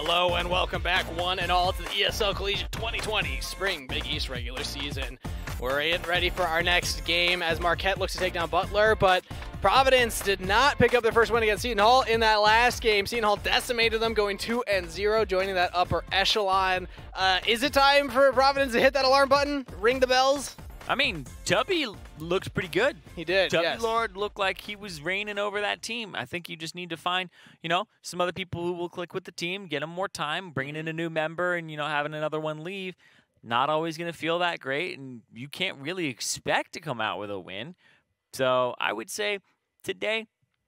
Hello and welcome back, one and all, to the ESL Collegiate 2020 Spring Big East regular season. We're ready for our next game as Marquette looks to take down Butler, but Providence did not pick up their first win against Seton Hall in that last game. Seton Hall decimated them, going 2-0, joining that upper echelon. Is it time for Providence to hit that alarm button, ring the bells? I mean, Tubby looked pretty good. He did, Tubby yes. Lord looked like he was reigning over that team. I think you just need to find, some other people who will click with the team, get them more time, bringing in a new member and, having another one leave. Not always going to feel that great, and you can't really expect to come out with a win. So I would say today,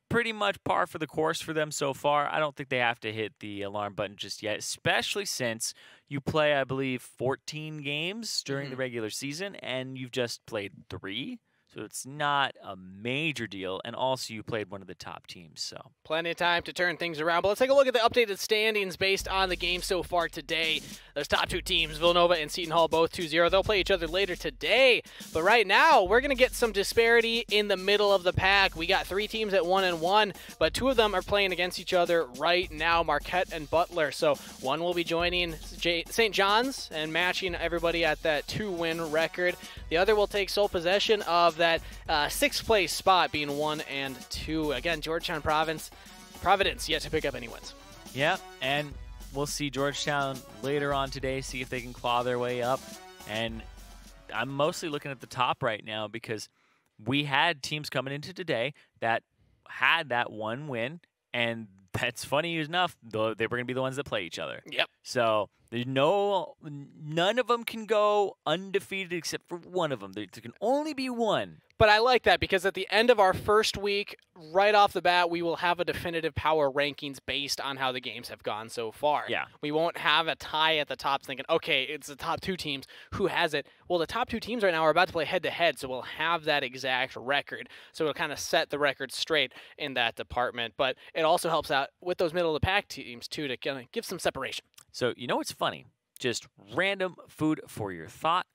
pretty much par for the course for them so far. I don't think they have to hit the alarm button just yet, especially since you play, I believe, 14 games during the regular season, and you've just played 3. So it's not a major deal, and also you played one of the top teams. So plenty of time to turn things around. But let's take a look at the updated standings based on the game so far today. Those top 2 teams, Villanova and Seton Hall, both 2-0. They'll play each other later today. But right now, we're going to get some disparity in the middle of the pack. We got 3 teams at 1-1, but 2 of them are playing against each other right now, Marquette and Butler. So one will be joining St. John's and matching everybody at that 2-win record. The other will take sole possession of that 6th place spot, being 1 and 2. Again, Georgetown Providence yet to pick up any wins. Yeah, and we'll see Georgetown later on today, see if they can claw their way up. And I'm mostly looking at the top right now because we had teams coming into today that had that 1 win, and that's funny enough, though, they were going to be the ones that play each other. Yep. So there's none of them can go undefeated except for one of them. There can only be one. But I like that because at the end of our first week, right off the bat, we will have a definitive power rankings based on how the games have gone so far. Yeah. We won't have a tie at the top thinking, okay, it's the top 2 teams. Who has it? Well, the top 2 teams right now are about to play head-to-head, so we'll have that exact record. So it'll kind of set the record straight in that department. But it also helps out with those middle-of-the-pack teams, too, to kind of give some separation. So, what's funny? Just random food for your thought.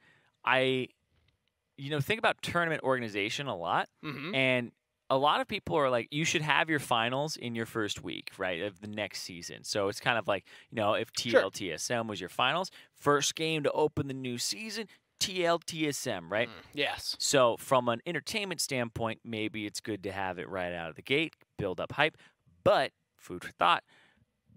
Think about tournament organization a lot, and a lot of people are like, you should have your finals in your first week, right, of the next season. So it's kind of like, if TLTSM was your finals, first game to open the new season, TLTSM, right? Yes. So from an entertainment standpoint, maybe it's good to have it right out of the gate, build up hype, but food for thought.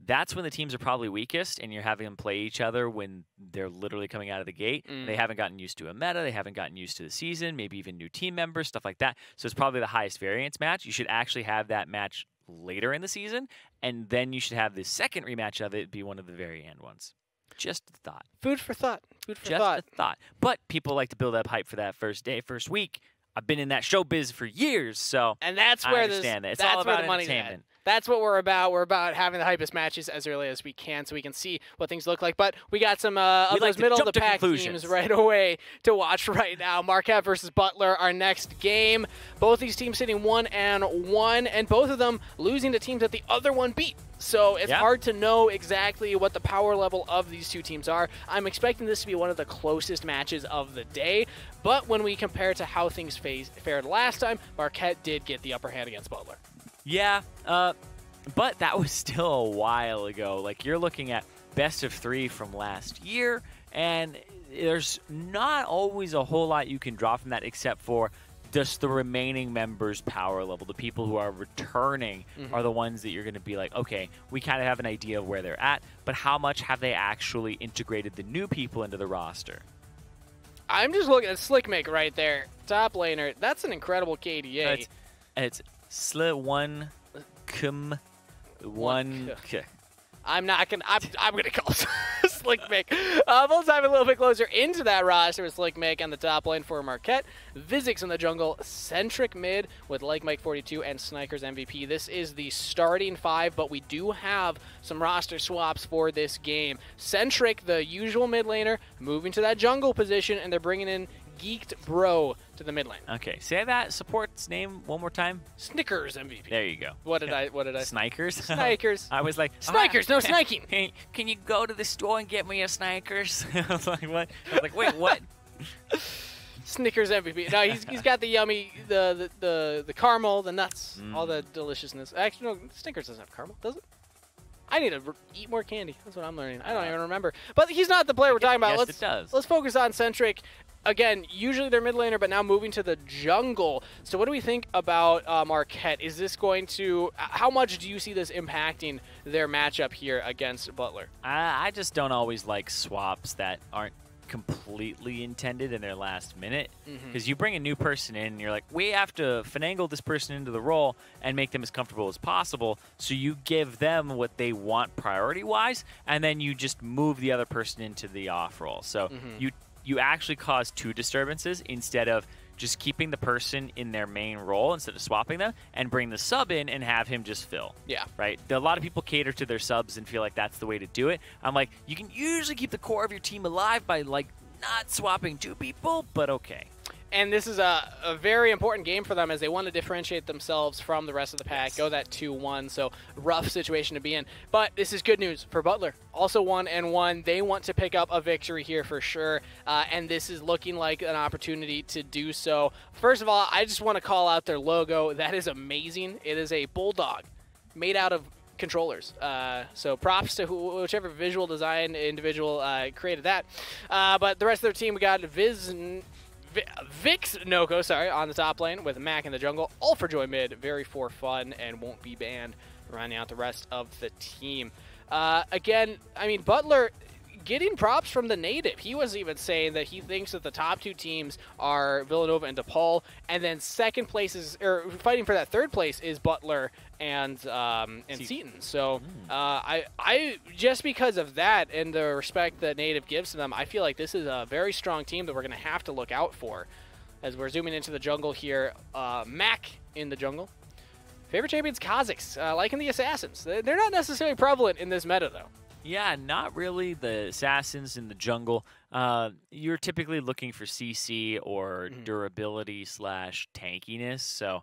That's when the teams are probably weakest, and you're having them play each other when they're literally coming out of the gate. They haven't gotten used to a meta. They haven't gotten used to the season, maybe even new team members, stuff like that. So it's probably the highest variance match. You should actually have that match later in the season, and then you should have the second rematch of it be one of the very end ones. Just a thought. Food for thought. Food for Just thought. a thought. But people like to build up hype for that first day, first week. I've been in that showbiz for years, so and that's I where understand that. It's that's all where about the money's entertainment. at. That's what we're about. We're about having the hypest matches as early as we can so we can see what things look like. But we got some of those middle-of-the-pack teams right away to watch right now. Marquette versus Butler, our next game. Both these teams sitting 1-1, and both of them losing to teams that the other one beat. So it's hard to know exactly what the power level of these 2 teams are. I'm expecting this to be one of the closest matches of the day. But when we compare to how things fared last time, Marquette did get the upper hand against Butler. Yeah, but that was still a while ago. Like, you're looking at best of 3 from last year, and there's not always a whole lot you can draw from that except for just the remaining members' power level. The people who are returning are the ones that you're going to be like, okay, we kind of have an idea of where they're at, but how much have they actually integrated the new people into the roster? I'm just looking at Slickmake right there, top laner. That's an incredible KDA. It's one. I'm not gonna. I'm gonna call Slickmake. We'll dive a little bit closer into that roster with Slickmake on the top lane for Marquette, Vizix in the jungle, Centric mid with Like Mike 42 and Snikers MVP. This is the starting 5, but we do have some roster swaps for this game. Centric, the usual mid laner, moving to that jungle position, and they're bringing in Geeked Bro to the mid lane. Okay, say that support's name one more time. Snickers MVP. There you go. What did I? Snikers? Snikers. I was like, Snikers, no sniking. Hey, can you go to the store and get me a Snikers? I was like, what? I was like, wait, what? Snickers MVP. No, he's got the yummy, the caramel, the nuts, all the deliciousness. Actually, no, Snickers doesn't have caramel, does it? I need to eat more candy. That's what I'm learning. I don't even remember. But he's not the player we're talking about. Yes, it does. Let's focus on Centric. Again, usually they're mid laner, but now moving to the jungle. So what do we think about Marquette? Is this going to – how much do you see this impacting their matchup here against Butler? I just don't always like swaps that aren't completely intended in their last minute. Because you bring a new person in, and you're like, we have to finagle this person into the role and make them as comfortable as possible. So you give them what they want priority-wise, and then you just move the other person into the off role. So you actually cause 2 disturbances instead of just keeping the person in their main role instead of swapping them, and bring the sub in and have him just fill. Yeah. Right? A lot of people cater to their subs and feel like that's the way to do it. I'm like, you can usually keep the core of your team alive by like not swapping 2 people, but okay. And this is a very important game for them as they want to differentiate themselves from the rest of the pack, go that 2-1, so rough situation to be in. But this is good news for Butler. Also 1-1. They want to pick up a victory here for sure, and this is looking like an opportunity to do so. First of all, I just want to call out their logo. That is amazing. It is a bulldog made out of controllers. So props to whichever visual design individual created that. But the rest of their team, we got Vix Noko, sorry, on the top lane with Mac in the jungle. All for Joy mid, very for fun, and won't be banned, rounding out the rest of the team. Again, I mean, Butler getting props from the native. He was even saying that he thinks that the top 2 teams are Villanova and DePaul, and then second place is, or fighting for that third place is Butler and Seton. So I just because of that and the respect that native gives to them, I feel like this is a very strong team that we're going to have to look out for as we're zooming into the jungle here. Mac in the jungle. Favorite champions, Kazakhs, liking the Assassins. They're not necessarily prevalent in this meta, though. Yeah, not really the Assassins in the jungle. You're typically looking for CC or durability / tankiness. So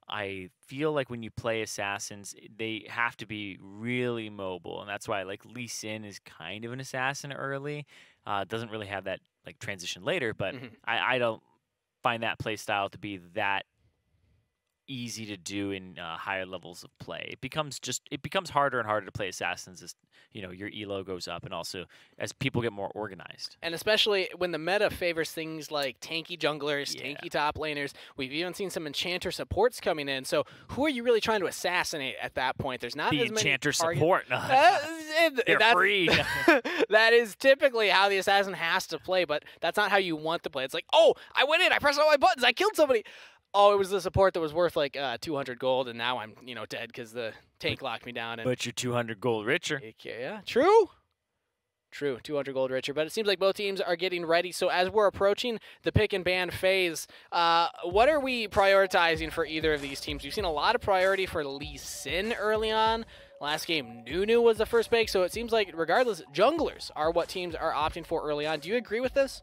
I feel like when you play Assassins, they have to be really mobile. And that's why like Lee Sin is kind of an Assassin early. Doesn't really have that like transition later, but I don't find that play style to be that easy to do in higher levels of play. It becomes harder and harder to play Assassins as your elo goes up, and also as people get more organized. And especially when the meta favors things like tanky junglers, tanky top laners. We've even seen some enchanter supports coming in. So who are you really trying to assassinate at that point? There's not the as many enchanter support. They're free. That is typically how the assassin has to play, but that's not how you want to play. It's like, oh, I went in, I pressed all my buttons, I killed somebody. Oh, it was the support that was worth like 200 gold, and now I'm dead because the tank locked me down. But you're 200 gold richer. Yeah, true. 200 gold richer. But it seems like both teams are getting ready. So as we're approaching the pick and ban phase, what are we prioritizing for either of these teams? We've seen a lot of priority for Lee Sin early on. Last game, Nunu was the first pick, so it seems like regardless, junglers are what teams are opting for early on. Do you agree with this?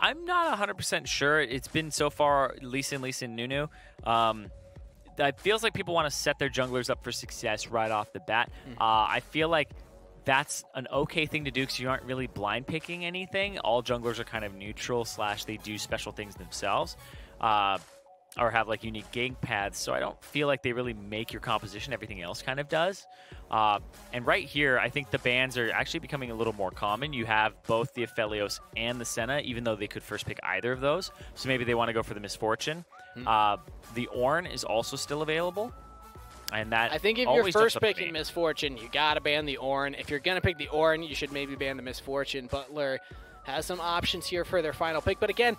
I'm not 100% sure. It's been so far Lee Sin, Nunu. It feels like people want to set their junglers up for success right off the bat. I feel like that's an okay thing to do because you aren't really blind picking anything. All junglers are kind of neutral / they do special things themselves. Or have like unique gank paths, so I don't feel like they really make your composition. Everything else kind of does. And right here, I think the bans are actually becoming a little more common. You have both the Aphelios and the Senna, even though they could first pick either of those. So maybe they want to go for the Misfortune. The Ornn is also still available. And that I think if you're first picking Misfortune, you got to ban the Ornn. If you're going to pick the Ornn, you should maybe ban the Misfortune. Butler has some options here for their final pick. But again,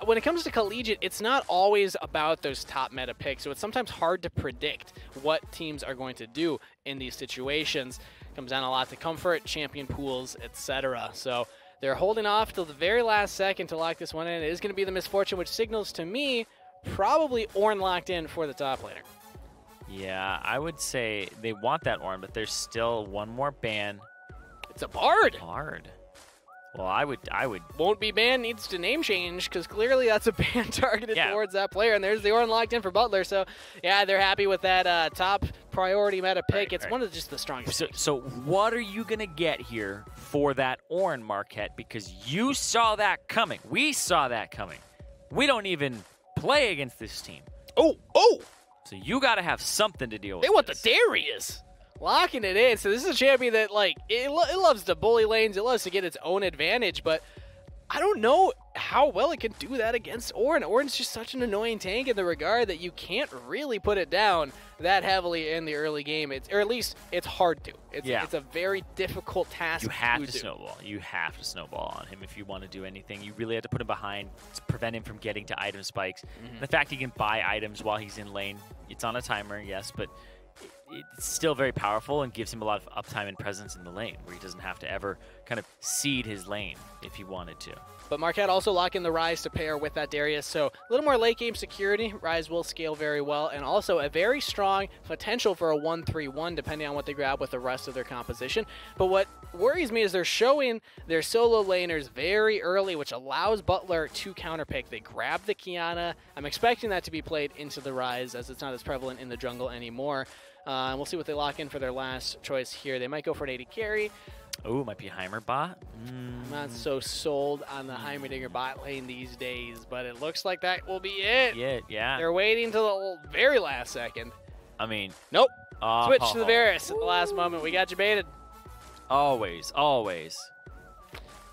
when it comes to collegiate, it's not always about those top meta picks. So it's sometimes hard to predict what teams are going to do in these situations. It comes down a lot to comfort, champion pools, etc. So they're holding off till the very last second to lock this one in. It is going to be the Misfortune, which signals to me probably Ornn locked in for the top laner. Yeah, I would say they want that Ornn, but there's still one more ban. It's a Bard. Well, I would. Won't be banned, needs to name change, because clearly that's a ban targeted towards that player, and there's the Ornn locked in for Butler. So, yeah, they're happy with that top priority meta pick. It's one of just the strongest picks. So what are you going to get here for that Ornn, Marquette? Because you saw that coming. We saw that coming. We don't even play against this team. Oh! So you got to have something to deal with. They want the Darius. locking it in. So this is a champion that, like, it loves to bully lanes. It loves to get its own advantage, but I don't know how well it can do that against Orin. Orin's just such an annoying tank in the regard that you can't really put it down that heavily in the early game. Or at least it's hard to. It's a very difficult task. You have to snowball. You have to snowball on him if you want to do anything. You really have to put him behind to prevent him from getting to item spikes. The fact he can buy items while he's in lane, it's on a timer, yes, but it's still very powerful and gives him a lot of uptime and presence in the lane where he doesn't have to ever kind of seed his lane if he wanted to. But Marquette also locking the Ryze to pair with that Darius, so a little more late game security. Ryze will scale very well, and also a very strong potential for a 1-3-1 depending on what they grab with the rest of their composition. But what worries me is they're showing their solo laners very early, which allows Butler to counterpick. They grab the Kiana. I'm expecting that to be played into the Ryze as it's not as prevalent in the jungle anymore. And we'll see what they lock in for their last choice here. They might go for an 80 carry. Oh, might be Heimer bot. I'm not so sold on the Heimerdinger bot lane these days, but it looks like that will be it. Yeah. They're waiting till the very last second. I mean, nope. Switch to the Varus at the last moment. We got you baited. Always.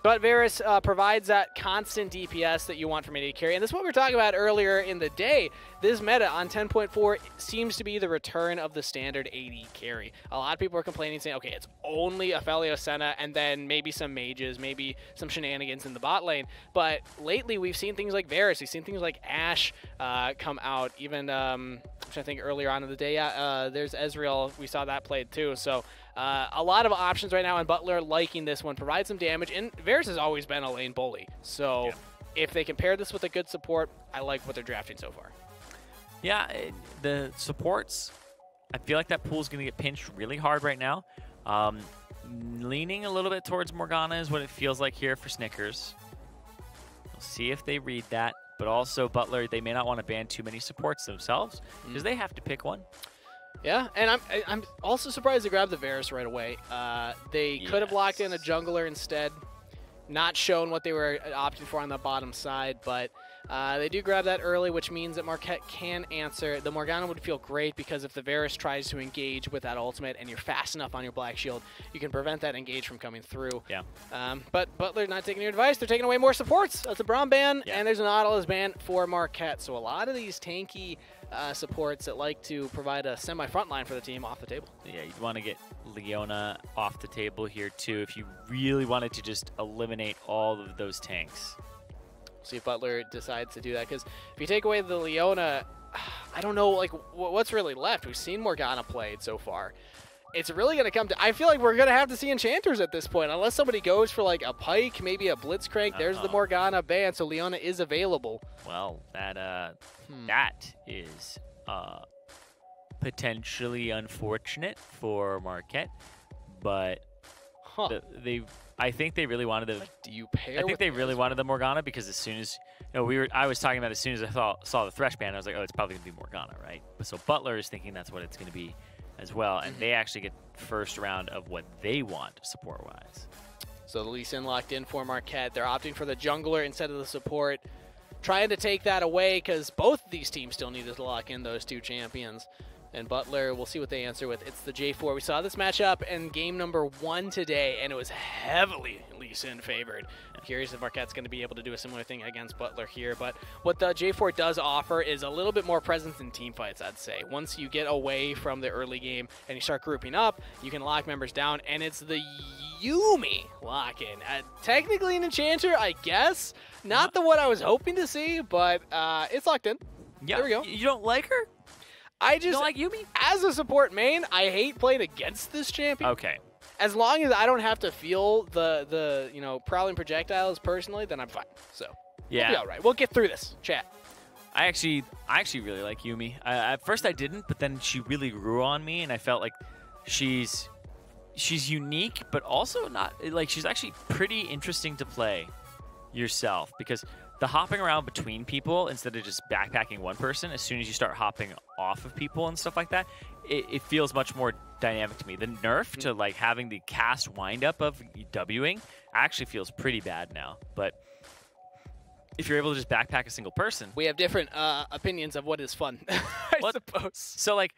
But Varus provides that constant DPS that you want from AD carry. And this is what we were talking about earlier in the day. This meta on 10.4 seems to be the return of the standard AD carry. A lot of people are complaining, saying, okay, it's only Aphelios Senna and then maybe some mages, maybe some shenanigans in the bot lane. But lately, we've seen things like Varus. We've seen things like Ashe come out. Even, which I think earlier on in the day, there's Ezreal. We saw that played too. So a lot of options right now, and Butler liking this one. Provides some damage, and Varus has always been a lane bully. So if they can pair this with a good support, I like what they're drafting so far. Yeah, the supports, I feel like that pool's going to get pinched really hard right now. Leaning a little bit towards Morgana is what it feels like here for Snickers. We'll see if they read that. But also, Butler, they may not want to ban too many supports themselves because they have to pick one. Yeah, and I'm also surprised they grabbed the Varus right away. They could have locked in a jungler instead. Not shown what they were opting for on the bottom side, but they do grab that early, which means that Marquette can answer. The Morgana would feel great because if the Varus tries to engage with that ultimate and you're fast enough on your Black Shield, you can prevent that engage from coming through. Yeah. But Butler not taking your advice. They're taking away more supports. That's a Braum ban, and there's an Nautilus ban for Marquette. So a lot of these tanky supports that like to provide a semi-front line for the team off the table. Yeah, you'd want to get Leona off the table here too if you really wanted to just eliminate all of those tanks. See if Butler decides to do that, because if you take away the Leona, I don't know like what's really left. We've seen Morgana played so far. It's really going to come to, I feel like we're going to have to see enchanters at this point, unless somebody goes for like a Pike, maybe a Blitzcrank. There's the Morgana ban, so Leona is available. Well, that is potentially unfortunate for Marquette, but I think they really wanted the. Like, do you pair? I think they really wanted the Morgana because as soon as I was talking about as soon as I saw the Thresh ban, I was like, oh, it's probably gonna be Morgana, right? But so Butler is thinking that's what it's gonna be as well, and they actually get first round of what they want support wise. So the Lee Sin locked in for Marquette. They're opting for the jungler instead of the support, trying to take that away because both of these teams still needed to lock in those two champions. And Butler, we'll see what they answer with. It's the J4. We saw this matchup in game number 1 today, and it was heavily Lee Sin favored. I'm curious if Marquette's going to be able to do a similar thing against Butler here. But what the J4 does offer is a little bit more presence in team fights, I'd say. Once you get away from the early game and you start grouping up, you can lock members down, and it's the Yuumi lock-in. Technically an enchanter, I guess. Not the one I was hoping to see, but it's locked in. Yeah, there we go. You don't like her? I just, you don't like Yuumi? As a support main, I hate playing against this champion. Okay. As long as I don't have to feel the prowling projectiles personally, then I'm fine. So we'll be all right. We'll get through this. Chat. I actually really like Yuumi. At first I didn't, but then she really grew on me, and I felt like she's unique, but also not like she's actually pretty interesting to play yourself because the hopping around between people instead of just backpacking one person, as soon as you start hopping off of people and stuff like that, it feels much more dynamic to me. The nerf to like having the cast windup of Wing actually feels pretty bad now. But if you're able to just backpack a single person, we have different opinions of what is fun, I suppose. So like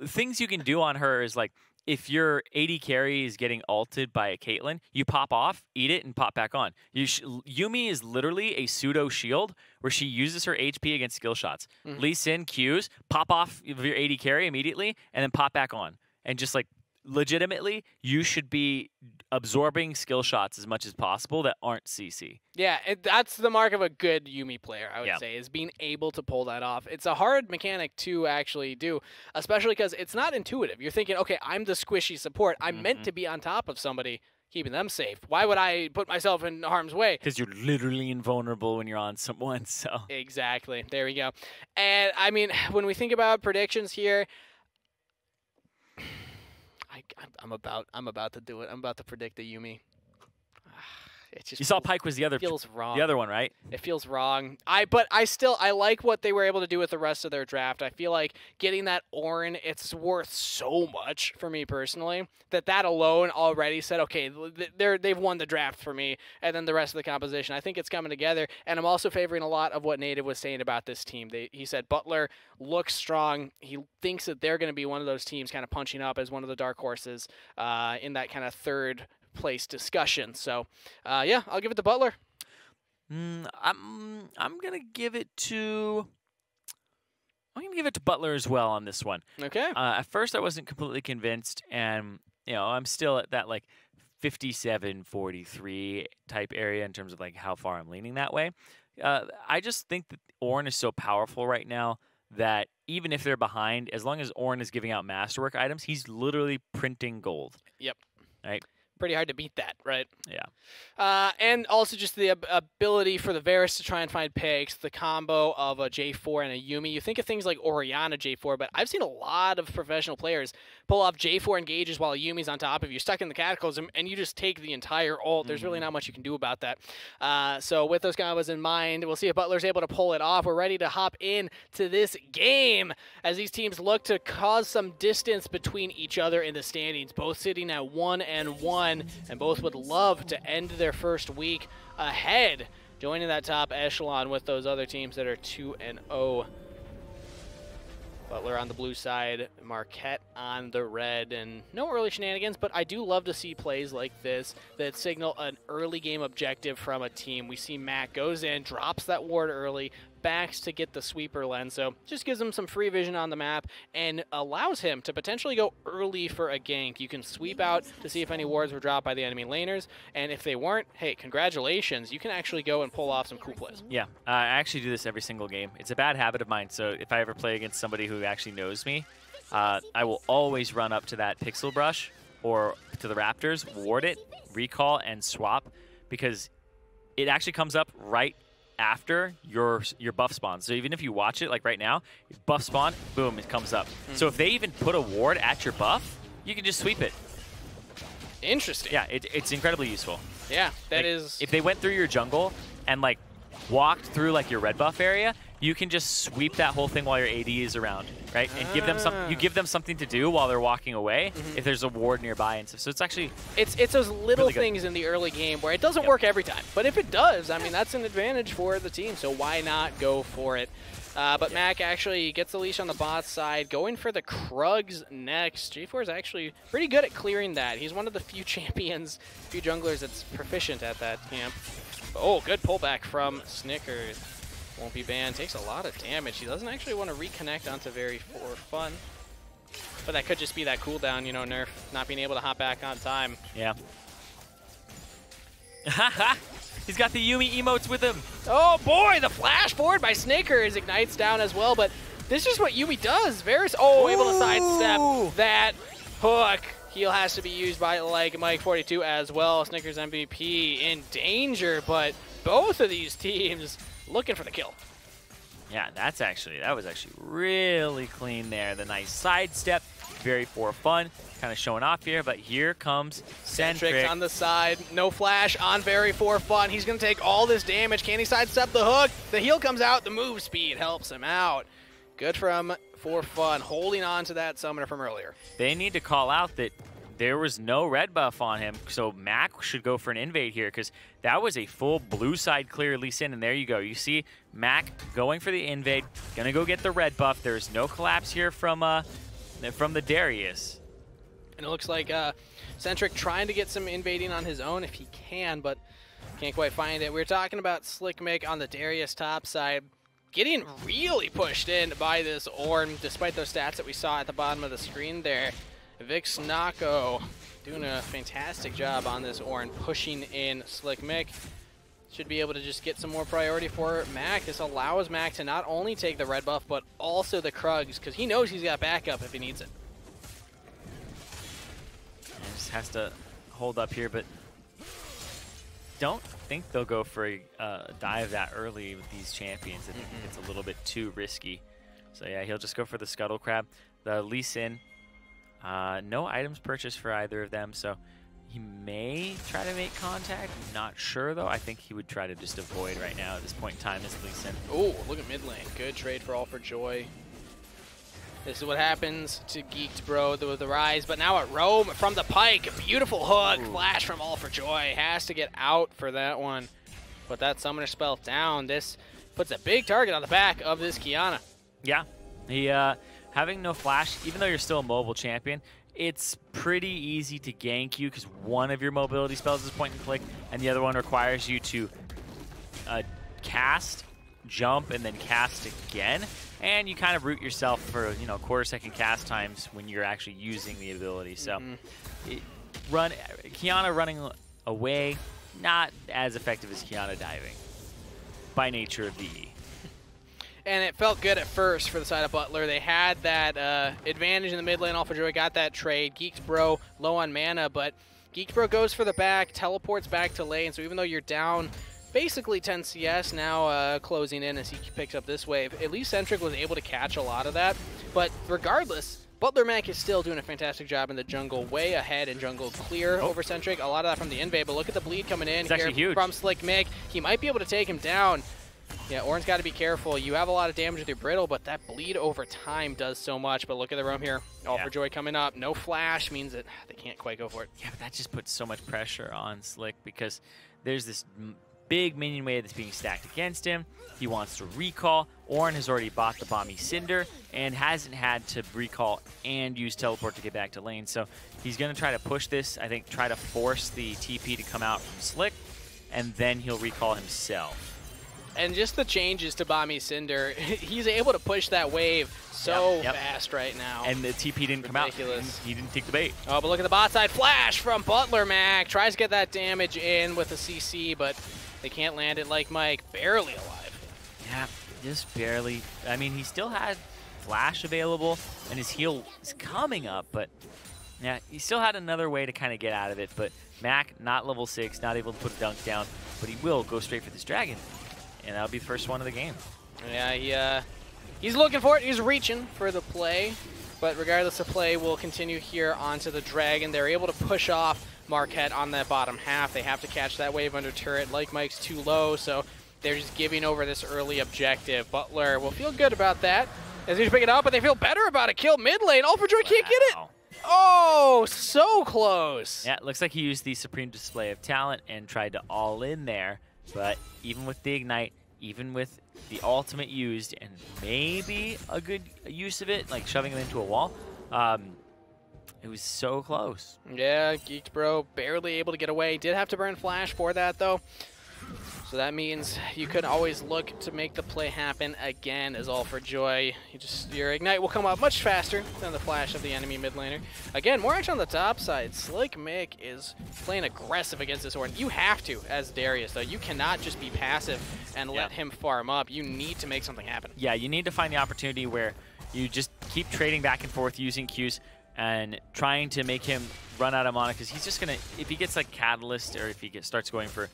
things you can do on her is like if your AD carry is getting ulted by a Caitlyn, you pop off, eat it, and pop back on. Yuumi is literally a pseudo shield where she uses her HP against skill shots. Lee Sin Qs, pop off your AD carry immediately, and then pop back on. And just like legitimately, you should be absorbing skill shots as much as possible that aren't CC. Yeah, that's the mark of a good Yuumi player, I would say, is being able to pull that off. It's a hard mechanic to actually do, especially because it's not intuitive. You're thinking, okay, I'm the squishy support. I'm meant to be on top of somebody, keeping them safe. Why would I put myself in harm's way? Because you're literally invulnerable when you're on someone, so. Exactly. There we go. And, I mean, when we think about predictions here, I'm about to do it. I'm about to predict the Yuumi. It just you saw Pyke was the other feels wrong. The other one, right? It feels wrong. But I like what they were able to do with the rest of their draft. I feel like getting that Ornn, it's worth so much for me personally that alone already said, okay, they've won the draft for me, and then the rest of the composition. I think it's coming together, and I'm also favoring a lot of what Native was saying about this team. He said Butler looks strong. He thinks that they're going to be one of those teams kind of punching up as one of the dark horses in that kind of third place discussion. So, yeah, I'll give it to Butler. I'm gonna give it to. I'm gonna give it to Butler as well on this one. Okay. At first, I wasn't completely convinced, and I'm still at that like 57-43 type area in terms of like how far I'm leaning that way. I just think that Ornn is so powerful right now that even if they're behind, as long as Ornn is giving out masterwork items, he's literally printing gold. Yep. Right. Pretty hard to beat that, right? Yeah. And also just the ability for the Varus to try and find picks, the combo of a J4 and a Yuumi. You think of things like Orianna J4, but I've seen a lot of professional players pull off J4 engages while Yuumi's on top of you, stuck in the Cataclysm, and you just take the entire ult. There's really not much you can do about that. So with those combos in mind, we'll see if Butler's able to pull it off. We're ready to hop in to this game as these teams look to cause some distance between each other in the standings, both sitting at 1-1. And both would love to end their first week ahead, joining that top echelon with those other teams that are 2-0. Butler on the blue side, Marquette on the red, and no early shenanigans, but I do love to see plays like this that signal an early game objective from a team. We see Mac goes in, drops that ward early, backs to get the sweeper lens, so just gives him some free vision on the map and allows him to potentially go early for a gank. You can sweep out to see if any wards were dropped by the enemy laners, and if they weren't, hey, congratulations, you can actually go and pull off some cool plays. Yeah, I actually do this every single game. It's a bad habit of mine, so if I ever play against somebody who actually knows me, I will always run up to that pixel brush or to the Raptors, ward it, recall, and swap, because it actually comes up right after your buff spawn. So even if you watch it, like right now, buff spawn, boom, it comes up. So if they even put a ward at your buff, you can just sweep it. Interesting. Yeah, it's incredibly useful. Yeah, that like, is... If they went through your jungle and like walked through like your red buff area, you can just sweep that whole thing while your AD is around, right? And give them you give them something to do while they're walking away if there's a ward nearby and stuff. So it's actually it's those little really things in the early game where it doesn't work every time, but if it does, I mean that's an advantage for the team. So why not go for it? But Mac actually gets the leash on the bot side, going for the Krugs next. J4 is actually pretty good at clearing that. He's one of the few champions, few junglers that's proficient at that camp. Oh, good pullback from Snickers. Won't be banned. Takes a lot of damage. He doesn't actually want to reconnect onto Very for fun. But that could just be that cooldown, you know, nerf, not being able to hop back on time. Yeah. He's got the Yuumi emotes with him. Oh boy, the flash forward by Snickers ignites down as well, but this is what Yuumi does. Varus, able to sidestep that hook. Heal has to be used by like Mike42 as well. Snickers MVP in danger, but both of these teams looking for the kill. Yeah, that was actually really clean there. The nice sidestep, very for fun, kind of showing off here, but here comes Centric on the side. No flash on Very for fun. He's going to take all this damage. Can he sidestep the hook? The heal comes out. The move speed helps him out. Good from for fun, holding on to that summoner from earlier. They need to call out that there was no red buff on him, so Mac should go for an invade here because that was a full blue side clear Lee Sin, and there you go. You see Mac going for the invade, gonna go get the red buff. There's no collapse here from the Darius. And it looks like Centric trying to get some invading on his own if he can, but can't quite find it. We were talking about Slick Mick on the Darius top side, getting really pushed in by this Ornn, despite those stats that we saw at the bottom of the screen there. Vix Nako doing a fantastic job on this Ornn, pushing in Slick Mick. Should be able to just get some more priority for Mac. This allows Mac to not only take the red buff, but also the Krugs, because he knows he's got backup if he needs it. And just has to hold up here, but don't think they'll go for a dive that early with these champions. I think it's a little bit too risky. So yeah, he'll just go for the Scuttle Crab. The Lee Sin, no items purchased for either of them, so he may try to make contact. Not sure though. I think he would try to just avoid right now at this point in time as Lee Sin. Oh, look at mid lane. Good trade for All for Joy. This is what happens to Geeked Bro with the rise, but now at Rome from the pike. Beautiful hook. Ooh. Flash from All for Joy. Has to get out for that one. Put that summoner spell down. This puts a big target on the back of this Kiana. Yeah. He having no flash, even though you're still a mobile champion, it's pretty easy to gank you because one of your mobility spells is point and click, and the other one requires you to cast, jump, and then cast again. And you kind of root yourself for, you know, quarter-second cast times when you're actually using the ability. So, Kiana running away, not as effective as Kiana diving by nature of the E. And it felt good at first for the side of Butler. They had that advantage in the mid lane. All for Joy got that trade. Geeked Bro low on mana, but Geeked Bro goes for the back, teleports back to lane. So even though you're down basically 10 CS, now closing in as he picks up this wave, at least Centric was able to catch a lot of that. But regardless, Butler Mac is still doing a fantastic job in the jungle, way ahead in jungle clear over Centric. A lot of that from the invade, but look at the bleed coming in here from Slick Mick. He might be able to take him down. Yeah, Ornn's got to be careful. You have a lot of damage with your Brittle, but that bleed over time does so much. But look at the roam here. All for Joy coming up. No flash means that they can't quite go for it. Yeah, but that just puts so much pressure on Slick because there's this big minion wave that's being stacked against him. He wants to recall. Ornn has already bought the Bomby Cinder and hasn't had to recall and use teleport to get back to lane. So he's going to try to push this, I think, try to force the TP to come out from Slick, and then he'll recall himself. And just the changes to Bomby Cinder, he's able to push that wave so fast right now. And the TP didn't come out. He didn't take the bait. Oh, but look at the bot side. Flash from Butler Mac. Tries to get that damage in with the CC, but they can't land it like Mike. Barely alive. Yeah, just barely. I mean, he still had flash available, and his heal is coming up, but yeah, he still had another way to kind of get out of it. But Mac, not level 6, not able to put a dunk down, but he will go straight for this dragon. And that'll be the first one of the game. Yeah, he's looking for it. He's reaching for the play. But regardless of play, we'll continue here onto the Dragon. They're able to push off Marquette on that bottom half. They have to catch that wave under turret. Like Mike's too low, so they're just giving over this early objective. Butler will feel good about that as he's picking it up, but they feel better about it. Kill mid lane. All for Joy can't get it. Oh, so close. Yeah, it looks like he used the Supreme Display of Talent and tried to all in there. But even with the Ignite, even with the ultimate used, and maybe a good use of it, like shoving him into a wall, it was so close. Yeah, Geeked Bro barely able to get away. Did have to burn flash for that, though. So that means you could always look to make the play happen again as All for Joy. Your Ignite will come out much faster than the flash of the enemy mid laner. Again, more action on the top side. Slick Mick is playing aggressive against this Ornn. You have to, as Darius, though. You cannot just be passive and let him farm up. You need to make something happen. Yeah, you need to find the opportunity where you just keep trading back and forth using Qs and trying to make him run out of mana, because he's just going to, if he gets like Catalyst or if he starts going for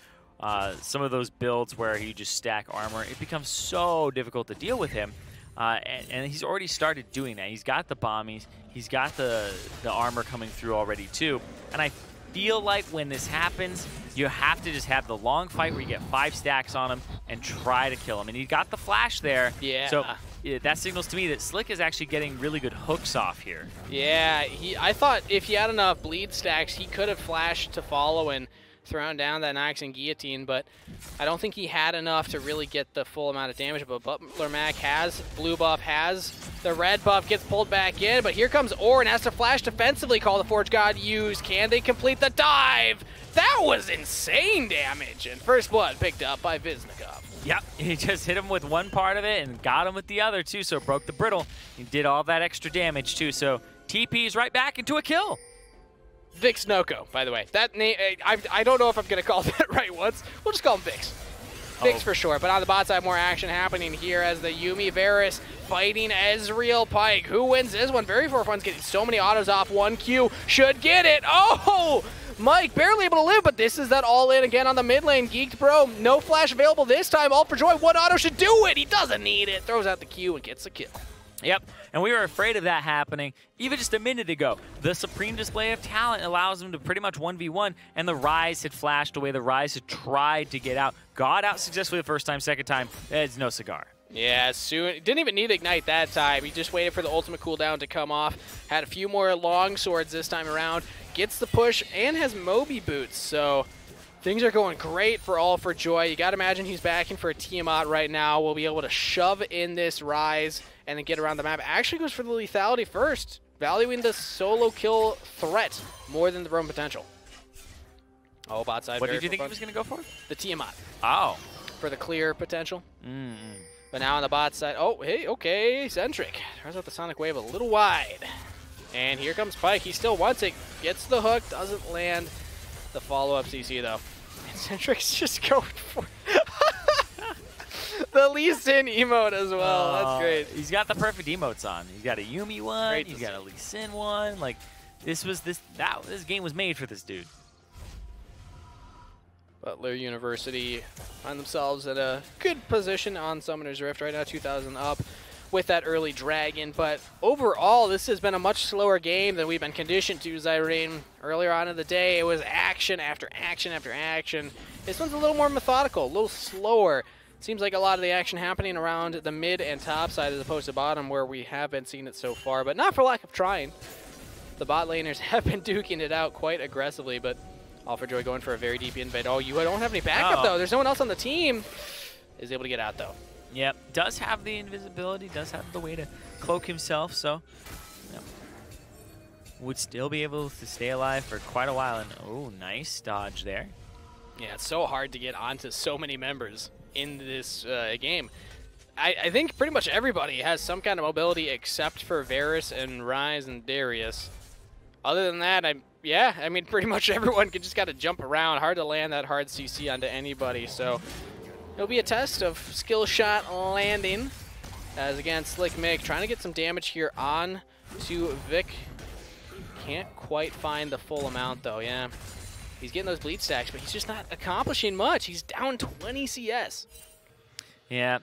some of those builds where he just stack armor, it becomes so difficult to deal with him. And he's already started doing that. He's got the bombies. He's got the armor coming through already too. And I feel like when this happens, you have to just have the long fight where you get 5 stacks on him and try to kill him. And he got the flash there. Yeah. So that signals to me that Slick is actually getting really good hooks off here. Yeah, I thought if he had enough bleed stacks, he could have flashed to follow and throwing down that Nox and Guillotine, but I don't think he had enough to really get the full amount of damage. But Butler Mac has blue buff, has the red buff, gets pulled back in. But here comes Orin, has to flash defensively, call the Forge God used. Can they complete the dive? That was insane damage. And first blood picked up by Viznikov. Yep, he just hit him with one part of it and got him with the other too, so it broke the brittle. He did all that extra damage too, so TP's right back into a kill. Vix Noko, by the way. That name, I don't know if I'm going to call that right once. We'll just call him Vix. Vix for sure. But on the bot side, more action happening here as the Yuumi Varus fighting Ezreal Pike. Who wins this one? Very for fun's getting so many autos off. 1Q should get it. Oh! Mike barely able to live, but this is that all-in again on the mid lane. Geeked Bro, no flash available this time. All for joy. One auto should do it. He doesn't need it. Throws out the Q and gets the kill. Yep, and we were afraid of that happening even just a minute ago. The supreme display of talent allows him to pretty much 1v1, and the Rise had flashed away. The Rise had tried to get out, got out successfully the first time, second time, it's no cigar. Yeah, soon. Didn't even need Ignite that time. He just waited for the ultimate cooldown to come off. Had a few more long swords this time around. Gets the push and has Moby boots, so things are going great for All for Joy. You got to imagine he's backing for a Tiamat right now. We'll be able to shove in this Rise and then get around the map. Actually goes for the lethality first, valuing the solo kill threat more than the roam potential. Oh, bot side. What did you think he was going to go for? The Tiamat. Oh. For the clear potential. But now on the bot side, oh, hey, okay, Centric. Turns out the Sonic Wave a little wide. And here comes Pike. He still wants it. Gets the hook, doesn't land the follow-up CC, though. And Centric's just going for the Lee Sin emote as well. That's great. He's got the perfect emotes on. He's got a Yuumi one. Great He's got a Lee Sin one. Like, this game was made for this dude. Butler University find themselves in a good position on Summoner's Rift right now, 2,000 up with that early dragon. But overall, this has been a much slower game than we've been conditioned to, Zyrene. Earlier on in the day, it was action after action after action. This one's a little more methodical, a little slower. Seems like a lot of the action happening around the mid and top side as opposed to bottom, where we have been seeing it so far, but not for lack of trying. The bot laners have been duking it out quite aggressively, but All for Joy going for a very deep invade. Oh, you don't have any backup, though. There's no one else on the team. Is able to get out, though. Yep, does have the invisibility, does have the way to cloak himself, so yep. Would still be able to stay alive for quite a while. And oh, nice dodge there. Yeah, it's so hard to get onto so many members in this game. I think pretty much everybody has some kind of mobility except for Varus and Rise and Darius. Other than that, I mean, pretty much everyone can just got to jump around. Hard to land that hard CC onto anybody, so it'll be a test of skill shot landing. As again, Slick Mick trying to get some damage here on to Vic. Can't quite find the full amount though, yeah. He's getting those bleed stacks, but he's just not accomplishing much. He's down 20 CS. Yeah.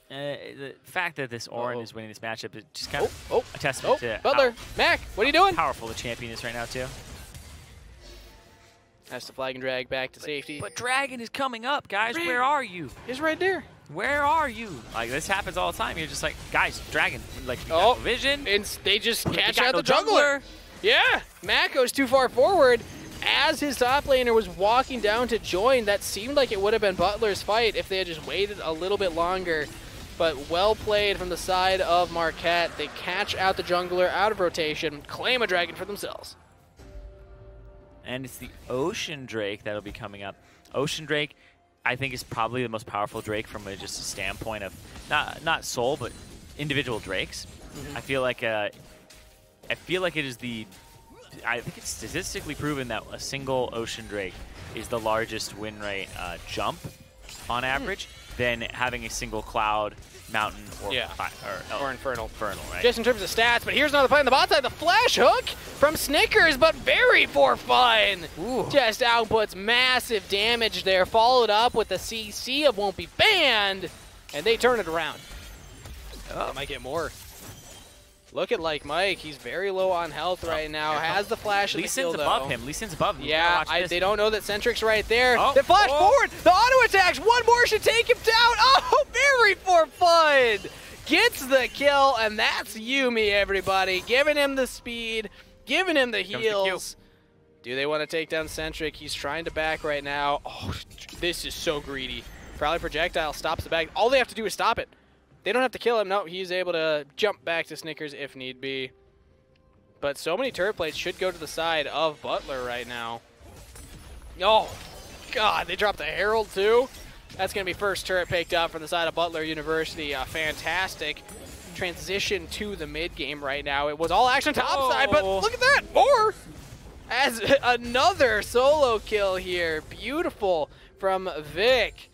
The fact that this Orin is winning this matchup is just kind of a testament to Butler, Mac, what are you doing? Powerful the champion is right now too. Has to flag and drag back to safety. But Dragon is coming up, guys. Where are you? He's right there. Where are you? Like, this happens all the time. You're just like, guys, Dragon, like, you got no vision. And they just catch out the jungler. Yeah, Mac goes too far forward. As his top laner was walking down to join, that seemed like it would have been Butler's fight if they had just waited a little bit longer. But well played from the side of Marquette. They catch out the jungler out of rotation, claim a dragon for themselves. And it's the Ocean Drake that'll be coming up. Ocean Drake, I think, is probably the most powerful Drake from just a standpoint of not soul, but individual Drakes. I feel like it is the. I think it's statistically proven that a single Ocean Drake is the largest win rate jump on average than having a single Cloud, Mountain, or Infernal, right? Just in terms of stats, but here's another play on the bot side. The flash hook from Snickers, but very for fun. Ooh. Just outputs massive damage there, followed up with the CC of Won't Be Banned, and they turn it around. They might get more. Look at like Mike. He's very low on health right now. Has the flash in the kill, though. Above him. Lee Sin's above him. Yeah, they don't know that Centric's right there. They flash forward. The auto attacks. One more should take him down. Oh, very for fun. Gets the kill, and that's Yuumi, everybody. Giving him the speed, giving him the heals. Do they want to take down Centric? He's trying to back right now. Oh, this is so greedy. Probably projectile stops the back. All they have to do is stop it. They don't have to kill him. No, he's able to jump back to Snickers if need be. But so many turret plates should go to the side of Butler right now. Oh, God, they dropped the Herald too. That's going to be first turret picked up from the side of Butler University. A fantastic transition to the mid game right now. It was all action topside, but look at that. More as another solo kill here. Beautiful from Vic.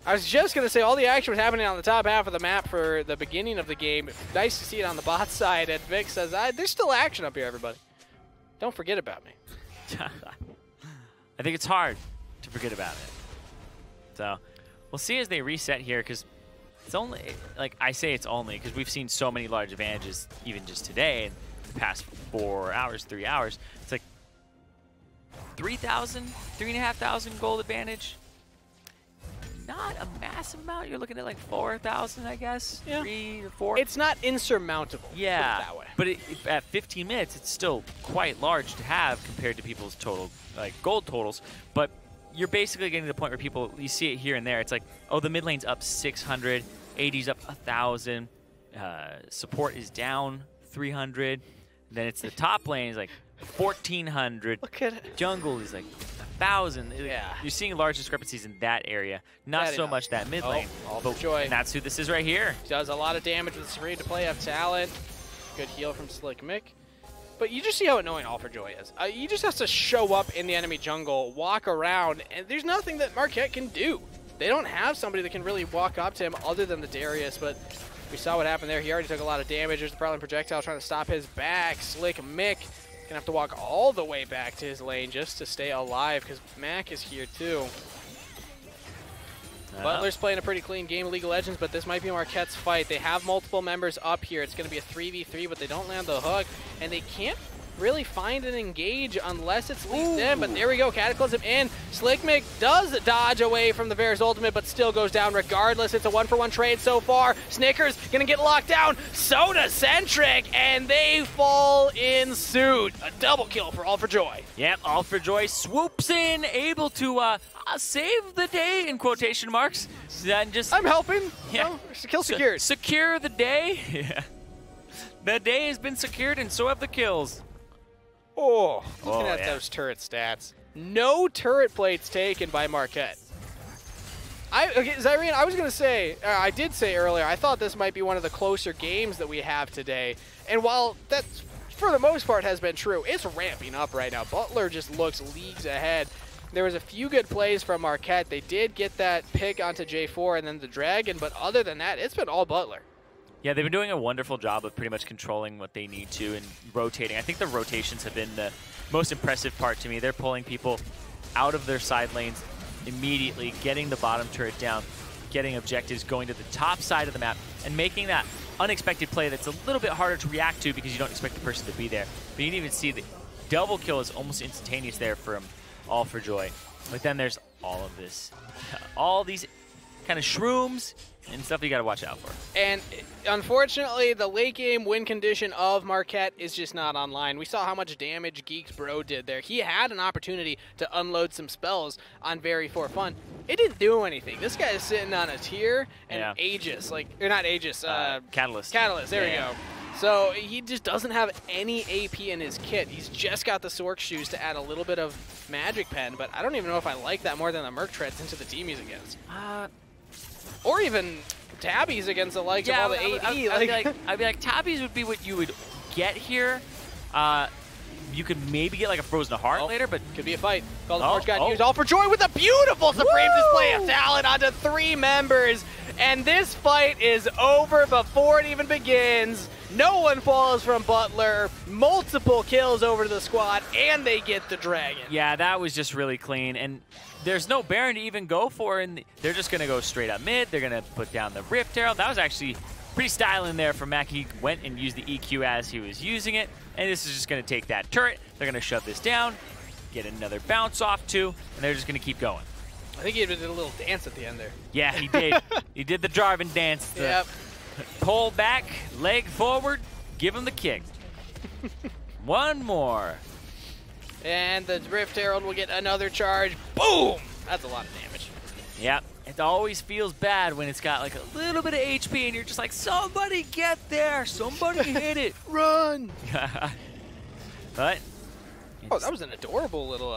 I was just going to say all the action was happening on the top half of the map for the beginning of the game. Nice to see it on the bot side. And Vic says, there's still action up here, everybody. Don't forget about me. I think it's hard to forget about it. So we'll see as they reset here, because it's only, like I say it's only, because we've seen so many large advantages even just today in the past 4 hours, 3 hours. It's like 3,000, 3,500 gold advantage. Not a massive amount. You're looking at like 4,000, I guess. Yeah. 3 or 4. It's not insurmountable. Yeah. Put it that way. But at 15 minutes, it's still quite large to have compared to people's total, like gold totals. But you're basically getting to the point where people, you see it here and there. It's like, oh, the mid lane's up 600, AD's up 1,000, support is down 300. Then it's the top lane is like 1,400. Look at it. Jungle is like 1,000. Yeah. You're seeing large discrepancies in that area. Not so much that mid lane. All for Joy. And that's who this is right here. Does a lot of damage with Serene to play up talent. Good heal from Slick Mick. But you just see how annoying All for Joy is. He just has to show up in the enemy jungle, walk around, and there's nothing that Marquette can do. They don't have somebody that can really walk up to him other than the Darius, but we saw what happened there. He already took a lot of damage. There's the Prowling Projectile trying to stop his back. Slick Mick gonna have to walk all the way back to his lane just to stay alive, because Mac is here too. Butler's playing a pretty clean game of League of Legends, but this might be Marquette's fight. They have multiple members up here. It's going to be a 3v3, but they don't land the hook, and they can't really find and engage unless it's leaked in. But there we go, Cataclysm in. Slickmick does dodge away from the Varus ultimate, but still goes down regardless. It's a 1-for-1 trade so far. Snickers gonna get locked down. So does Centric, and they fall in suit. A double kill for All for Joy. Yep, All for Joy swoops in, able to save the day in quotation marks. And just I'm helping. Yeah, no, kill secured. Secure the day. Yeah, the day has been secured, and so have the kills. Oh, looking at those turret stats. No turret plates taken by Marquette. Okay, Zyrene, I was going to say, I did say earlier, I thought this might be one of the closer games that we have today. And while that, for the most part, has been true, it's ramping up right now. Butler just looks leagues ahead. There was a few good plays from Marquette. They did get that pick onto J4 and then the Dragon, but other than that, it's been all Butler. Yeah, they've been doing a wonderful job of pretty much controlling what they need to and rotating. I think the rotations have been the most impressive part to me. They're pulling people out of their side lanes immediately, getting the bottom turret down, getting objectives, going to the top side of the map, and making that unexpected play that's a little bit harder to react to because you don't expect the person to be there. But you can even see the double kill is almost instantaneous there from All for Joy. But then there's all of this, all these kind of shrooms and stuff you got to watch out for. And unfortunately, the late game win condition of Marquette is just not online. We saw how much damage Geeks Bro did there. He had an opportunity to unload some spells on Very For Fun. It didn't do anything. This guy is sitting on a tier and Aegis, like, or not Aegis, Catalyst. Catalyst, there we go. So he just doesn't have any AP in his kit. He's just got the Sork shoes to add a little bit of magic pen, but I don't even know if I like that more than the Merc Treads into the team he's against. Or even Tabbies against the likes of all the AD. I'd be like, Tabbies would be what you would get here. You could maybe get like a Frozen Heart later, but could be a fight. Call the Forge got used. All for Joy with a beautiful Supreme display of talent onto 3 members. And this fight is over before it even begins. No one falls from Butler. Multiple kills over to the squad, and they get the Dragon. Yeah, that was just really clean. And there's no Baron to even go for, and they're just going to go straight up mid. They're going to put down the Rift Herald. That was actually pretty styling there from Mac. He went and used the EQ as he was using it, and this is just going to take that turret. They're going to shove this down, get another bounce off too, and they're just going to keep going. I think he did a little dance at the end there. Yeah, he did. He did the Jarvan dance. Yep. Pull back, leg forward, give him the kick. One more. And the Rift Herald will get another charge. Boom! That's a lot of damage. Yeah, it always feels bad when it's got like a little bit of HP and you're just like, somebody get there, somebody hit it. Run! But oh, that was an adorable little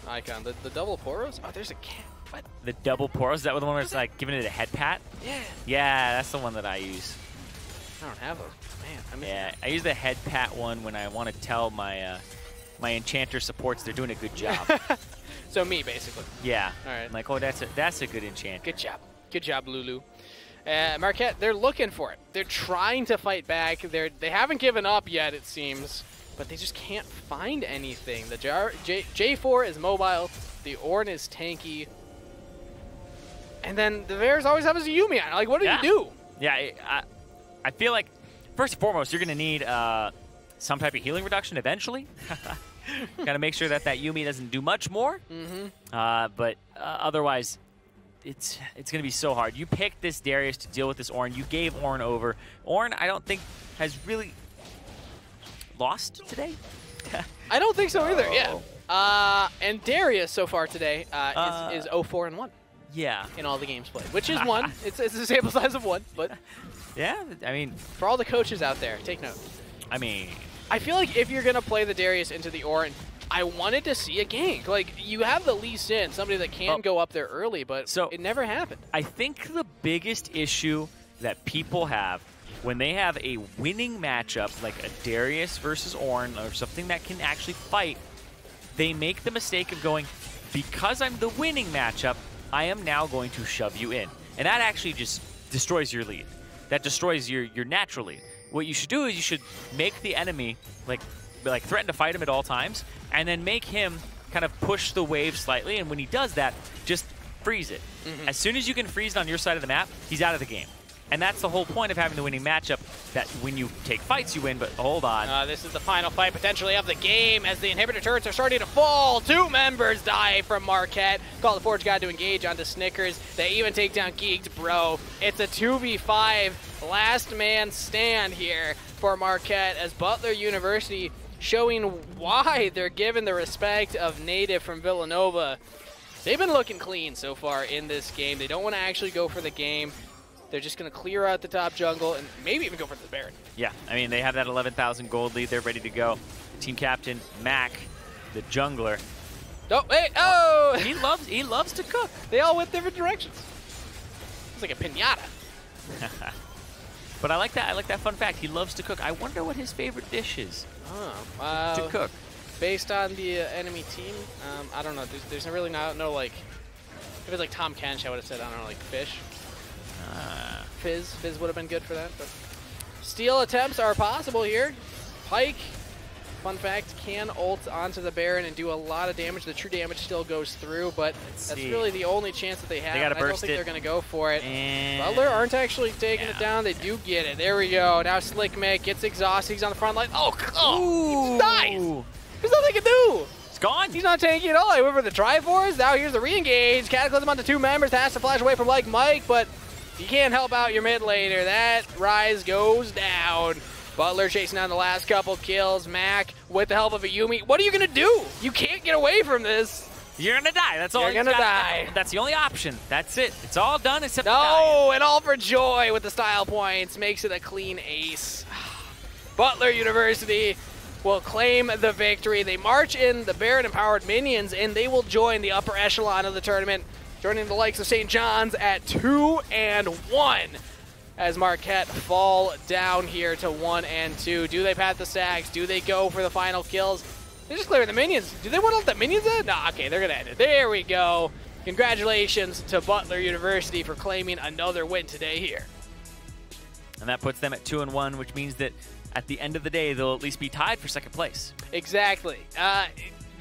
icon. The double poros? Oh, there's a cat. What? The double poros? Is that the one where it's like giving it a head pat? Yeah. Yeah, that's the one that I use. I don't have those. Man, I miss Yeah, I use the head pat one when I want to tell my my enchanter supports they're doing a good job. So me, basically. Yeah. All right. I'm like, oh, that's a good enchant. Good job. Good job, Lulu. Marquette, they're looking for it. They're trying to fight back. They haven't given up yet, it seems, but they just can't find anything. The J4 is mobile. The Ornn is tanky. And then the Bears always have his Yumi on. Like, what do you do? Yeah, I feel like, first and foremost, you're going to need some type of healing reduction eventually. Got to make sure that Yumi doesn't do much more. But otherwise, it's going to be so hard. You picked this Darius to deal with this Ornn. You gave Ornn over. Ornn, I don't think, has really lost today. I don't think so either, yeah. And Darius so far today is 0-4-1. Yeah. In all the games played, which is 1. It's a sample size of 1, but yeah, I mean, for all the coaches out there, take note. I mean, I feel like if you're gonna play the Darius into the Ornn, I wanted to see a gank. Like, you have the Lee Sin, somebody that can go up there early, but it never happened. I think the biggest issue that people have when they have a winning matchup, like a Darius versus Ornn, or something that can actually fight, they make the mistake of going, because I'm the winning matchup, I am now going to shove you in. And that actually just destroys your lead. That destroys your natural lead. What you should do is you should make the enemy, like threaten to fight him at all times, and then make him kind of push the wave slightly, and when he does that, just freeze it. As soon as you can freeze it on your side of the map, he's out of the game. And that's the whole point of having the winning matchup, that when you take fights, you win, but hold on. This is the final fight, potentially, of the game, as the inhibitor turrets are starting to fall. 2 members die from Marquette. Call the Forge God to engage onto Snickers. They even take down Geeked Bro. It's a 2v5 last man stand here for Marquette, as Butler University showing why they're given the respect of Native from Villanova. They've been looking clean so far in this game. They don't want to actually go for the game. They're just going to clear out the top jungle and maybe even go for the Baron. Yeah, I mean, they have that 11,000 gold lead. They're ready to go. Team captain, Mac, the jungler. Oh, hey, oh! He loves to cook. They all went different directions. It's like a piñata. But I like that. I like that fun fact. He loves to cook. I wonder what his favorite dish is to cook. Based on the enemy team, I don't know. There's really no like, if it was like Tom Kench, I would have said, I don't know, like fish. Fizz would have been good for that, but steal attempts are possible here. Pike, fun fact, can ult onto the Baron and do a lot of damage. The true damage still goes through, but that's really the only chance that they have. They gotta I don't burst think it. they're going to go for it. And Butler aren't actually taking it down. They do get it. There we go. Now Slick Mick gets exhausted. He's on the front line. Oh, he dies. There's nothing he can do. It's gone. He's not tanky at all. I went for the Triforce. Now here's the re-engage. Cataclysm onto 2 members. Has to flash away from like Mike, but you can't help out your mid laner. That Rise goes down. Butler chasing down the last couple kills. Mac with the help of a Yumi. What are you going to do? You can't get away from this. You're going to die. That's all. You're going to die. That's the only option. That's it. It's all done except no, and all for Joy with the style points. Makes it a clean ace. Butler University will claim the victory. They march in the Baron-empowered minions, and they will join the upper echelon of the tournament, joining the likes of St. John's at 2-1 as Marquette fall down here to 1-2. Do they pat the stacks? Do they go for the final kills? They're just clearing the minions. Do they want to let the minions in? Nah, okay, they're going to end it. There we go. Congratulations to Butler University for claiming another win today here. And that puts them at 2-1, which means that at the end of the day, they'll at least be tied for second place. Exactly.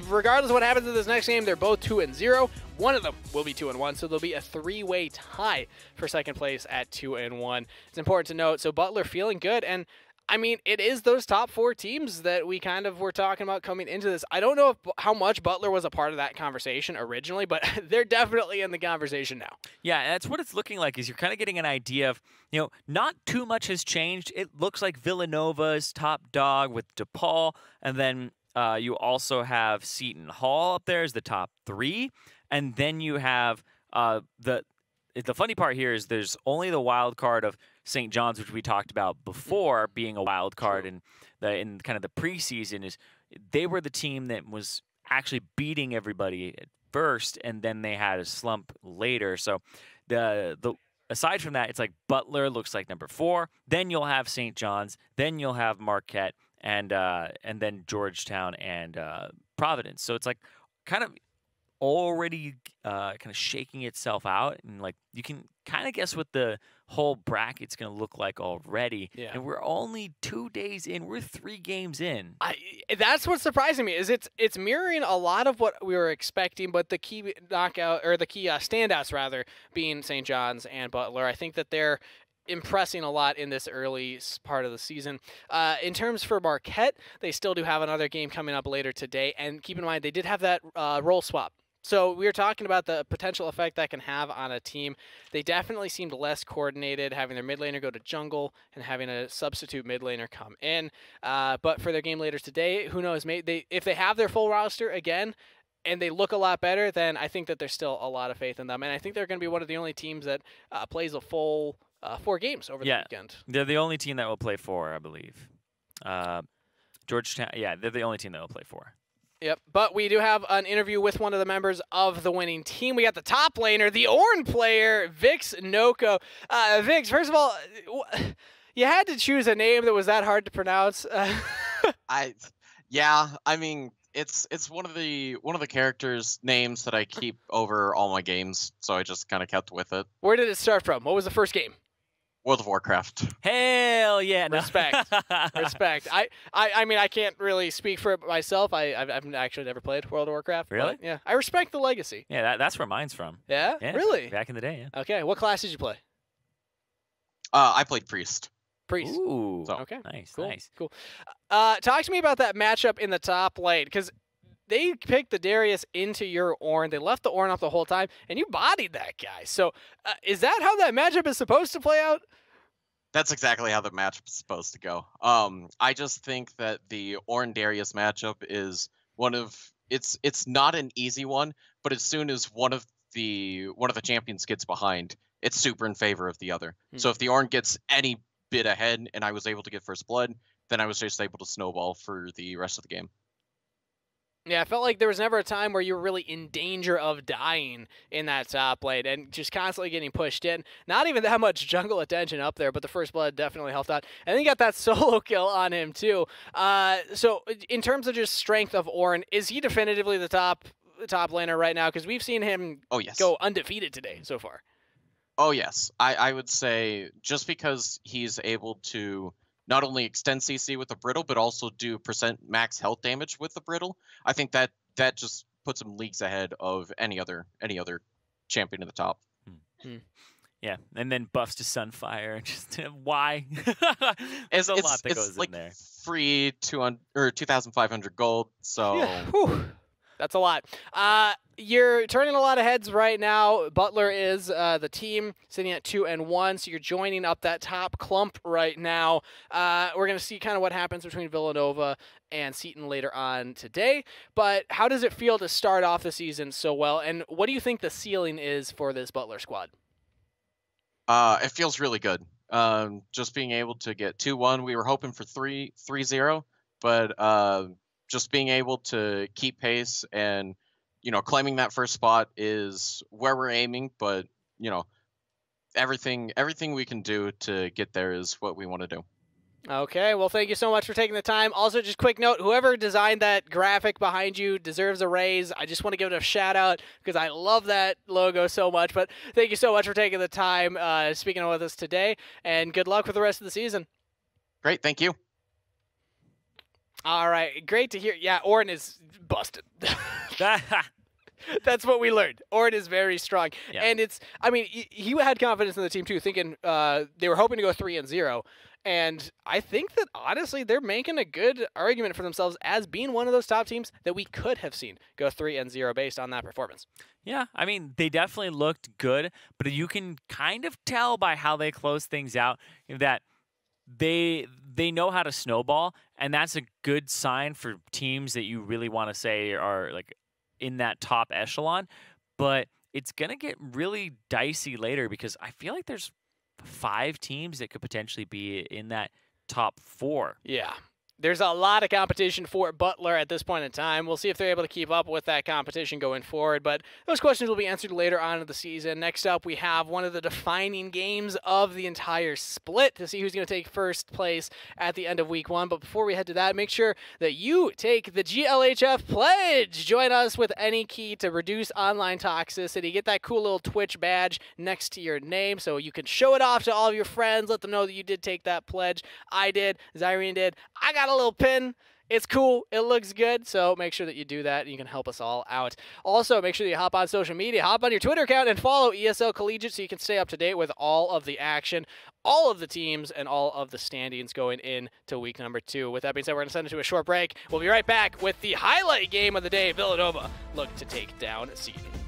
Regardless of what happens in this next game, they're both 2-0. One of them will be 2-1, so there'll be a 3-way tie for second place at 2-1. It's important to note. So Butler feeling good, and I mean, it is those top 4 teams that we kind of were talking about coming into this. I don't know how much Butler was a part of that conversation originally, but they're definitely in the conversation now. Yeah, that's what it's looking like, is you're kind of getting an idea of, you know, not too much has changed. It looks like Villanova's top dog with DePaul, and then You also have Seton Hall up there as the top 3, and then you have the funny part here is there's only the wild card of St. John's, which we talked about before, being a wild card in kind of the preseason. Is they were the team that was actually beating everybody at first, and then they had a slump later. So the aside from that, it's like Butler looks like number 4. Then you'll have St. John's. Then you'll have Marquette, and then Georgetown and Providence. So it's like kind of already kind of shaking itself out, and like you can kind of guess what the whole bracket's going to look like already. Yeah. And we're only 2 days in. We're 3 games in. That's what's surprising me is it's mirroring a lot of what we were expecting, but the key knockout or the key standouts rather being St. John's and Butler. I think that they're impressing a lot in this early part of the season. In terms for Marquette, they still do have another game coming up later today, and keep in mind they did have that role swap. So we were talking about the potential effect that can have on a team. They definitely seemed less coordinated, having their mid laner go to jungle and having a substitute mid laner come in. But for their game later today, who knows? If they have their full roster again and they look a lot better, then I think that there's still a lot of faith in them. And I think they're going to be one of the only teams that plays a full 4 games over the weekend. They're the only team that will play 4, I believe. Georgetown, they're the only team that will play 4. Yep, but we do have an interview with one of the members of the winning team. We got the top laner, the Ornn player, Vix Noko. Vix, first of all, you had to choose a name that was that hard to pronounce. I mean, it's one of the characters' names that I keep over all my games, so I just kind of kept with it. Where did it start from? What was the first game? World of Warcraft. Hell yeah! Respect, respect. I mean, I can't really speak for it myself. I've actually never played World of Warcraft. Really? Yeah, I respect the legacy. Yeah, that's where mine's from. Yeah? Really? Back in the day. Yeah. Okay, what class did you play? I played Priest. Priest. Ooh. So. Okay. Nice. Cool. Nice. Cool. Talk to me about that matchup in the top lane, because they picked the Darius into your Ornn. They left the Ornn up the whole time, and you bodied that guy. So is that how that matchup is supposed to play out? That's exactly how the matchup is supposed to go. I just think that the Ornn Darius matchup is it's not an easy one, but as soon as one of the champions gets behind, it's super in favor of the other. So if the Ornn gets any bit ahead and I was able to get first blood, then I was just able to snowball for the rest of the game. Yeah, I felt like there was never a time where you were really in danger of dying in that top lane and just constantly getting pushed in. Not even that much jungle attention up there, but the first blood definitely helped out. And then you got that solo kill on him too. So in terms of just strength of Ornn, is he definitively the top laner right now? Because we've seen him go undefeated today so far. Oh, yes. I would say just because he's able to not only extend CC with the brittle, but also do % max health damage with the brittle. I think that just puts him leagues ahead of any other champion at the top. Yeah, and then buffs to Sunfire. Just why? There's a lot that goes like in there. Free 2,500 gold. So yeah. That's a lot. You're turning a lot of heads right now. Butler is the team sitting at 2-1, so you're joining up that top clump right now. We're going to see kind of what happens between Villanova and Seton later on today. But how does it feel to start off the season so well, and what do you think the ceiling is for this Butler squad? It feels really good. Just being able to get 2-1. We were hoping for 3-0, but just being able to keep pace and, claiming that first spot is where we're aiming. But, everything we can do to get there is what we want to do. Okay, well, thank you so much for taking the time. Also, just quick note, whoever designed that graphic behind you deserves a raise. I just want to give it a shout out because I love that logo so much. But thank you so much for taking the time speaking with us today, and good luck with the rest of the season. Great, thank you. All right, great to hear. Yeah, Ornn is busted. That's what we learned. Ornn is very strong. Yeah. And he had confidence in the team too, thinking they were hoping to go 3-0. And I think that, honestly, they're making a good argument for themselves as being one of those top teams that we could have seen go 3-0 based on that performance. Yeah, they definitely looked good, but you can kind of tell by how they closed things out that they they know how to snowball, and that's a good sign for teams that you really want to say are like in that top echelon. But it's going to get really dicey later because I feel like there's 5 teams that could potentially be in that top 4. Yeah. There's a lot of competition for Butler at this point in time. We'll see if they're able to keep up with that competition going forward, but those questions will be answered later on in the season. Next up, we have one of the defining games of the entire split to see who's going to take first place at the end of week 1. But before we head to that, make sure that you take the GLHF pledge. Join us with any key to reduce online toxicity. Get that cool little Twitch badge next to your name so you can show it off to all of your friends. Let them know that you did take that pledge. I did. Zyrene did. I got a little pin. It's cool. It looks good. So make sure that you do that and you can help us all out. Also, make sure that you hop on social media, hop on your Twitter account and follow ESL Collegiate so you can stay up to date with all of the action, all of the teams, and all of the standings going into week number 2. With that being said, we're going to send it to a short break. We'll be right back with the highlight game of the day. Villanova look to take down Seton.